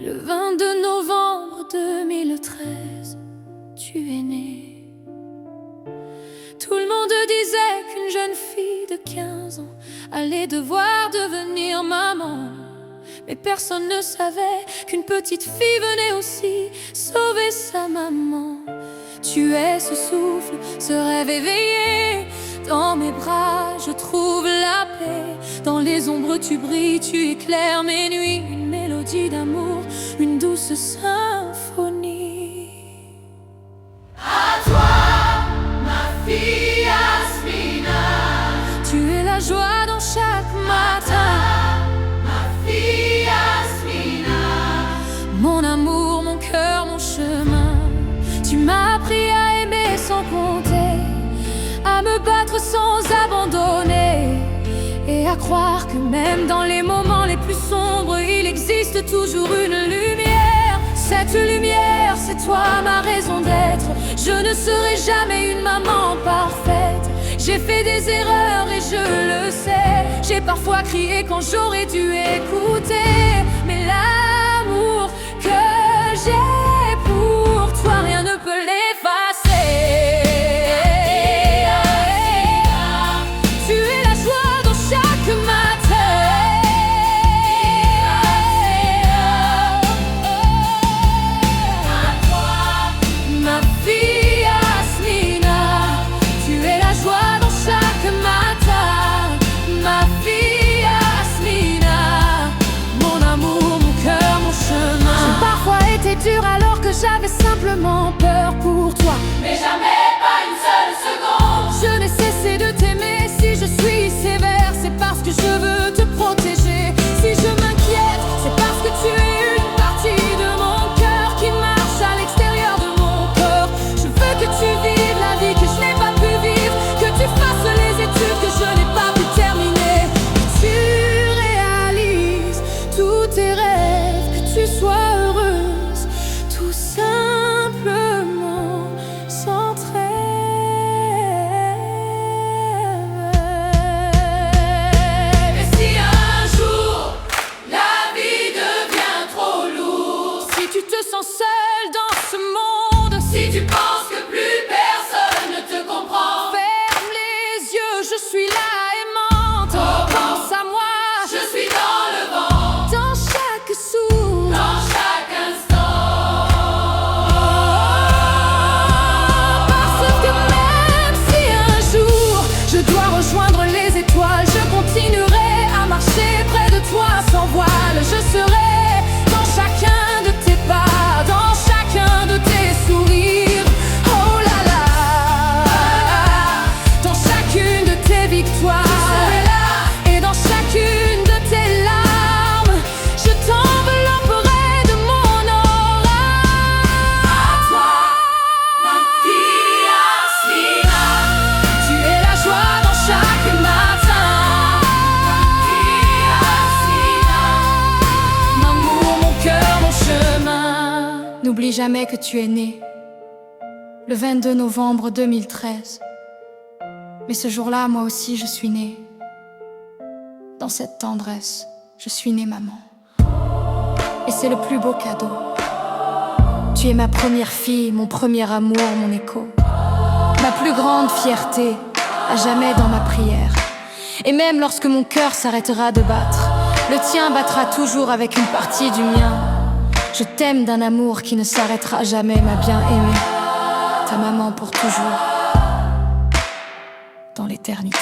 Le 22 novembre 2013, tu es née. Tout le monde disait qu'une jeune fille de 15 ans allait devoir devenir maman. Mais personne ne savait qu'une petite fille venait aussi sauver sa maman. Tu es ce souffle, ce rêve éveillé. Dans mes bras, je trouve la paix. Dans les ombres, tu brilles, tu éclaires mes nuits. Une mélodie d'amour, une douce symphonie. À toi, ma fille Yasmina. Tu es la joie dans chaque matin. Ma fille Yasmina. Mon amour, mon cœur, mon chemin. Tu m'as appris à aimer sans compter, à me battre sans abandonner, et à croire que même dans les moments les plus sombres, il existe toujours une lumière. Cette lumière, c'est toi ma raison d'être. Je ne serai jamais une maman parfaite. J'ai fait des erreurs et je le sais. J'ai parfois crié quand j'aurais dû écouter. Mais l'amour que j'ai pour toi, rien ne peut l'effacer. Tu es la joie dans chaque matin. À toi, Ma fille Yasmina, tu es la joie dans chaque matin. Ma fille Yasmina, mon amour, mon cœur, mon chemin. J'ai parfois été dure alors que j'avais simplement peur pour toi. mais jamais pas une seule seconde. Je n'ai cessé de t'aimer. Si je suis sévère, c'est parce que je veux te protéger. Si je m'inquiète, c'est parce que tu es une partie de mon cœur qui marche à l'extérieur de mon corps. Je veux que tu vives la vie que je n'ai pas pu vivre, que tu fasses les études que je n'ai pas pu terminer, que tu réalises tous tes rêves, que tu sois heureuse, tout simplement, sans trêve. Et si un jour la vie devient trop lourde, Si tu te sens seule dans ce monde, si tu penses que plus personne ne te comprend, ferme les yeux, je suis là aimante. Pense à moi, je suis dans le vent, dans chaque souffle. dans chaque instant. Parce que même si un jour je dois rejoindre les étoiles, je continuerai à marcher près de toi sans voile. Je serai dans chacun de tes pas, dans chacun de tes sourires. Oh là là, dans chacune de tes victoires, et dans chacune de tes larmes, je t'envelopperai de mon aura. À toi, ma fille Yasmina. Tu es la joie dans chaque matin. Fille Yasmina. Mon amour, mon cœur, mon chemin. N'oublie jamais que tu es né le 22 novembre 2013. Mais ce jour-là, moi aussi, je suis née. Dans cette tendresse, je suis née maman. Et c'est le plus beau cadeau. Tu es ma première fille, mon premier amour, mon écho. Ma plus grande fierté, à jamais dans ma prière. Et même lorsque mon cœur s'arrêtera de battre, le tien battra toujours avec une partie du mien. Je t'aime d'un amour qui ne s'arrêtera jamais, ma bien-aimée. Ta maman pour toujours, dans l'éternité.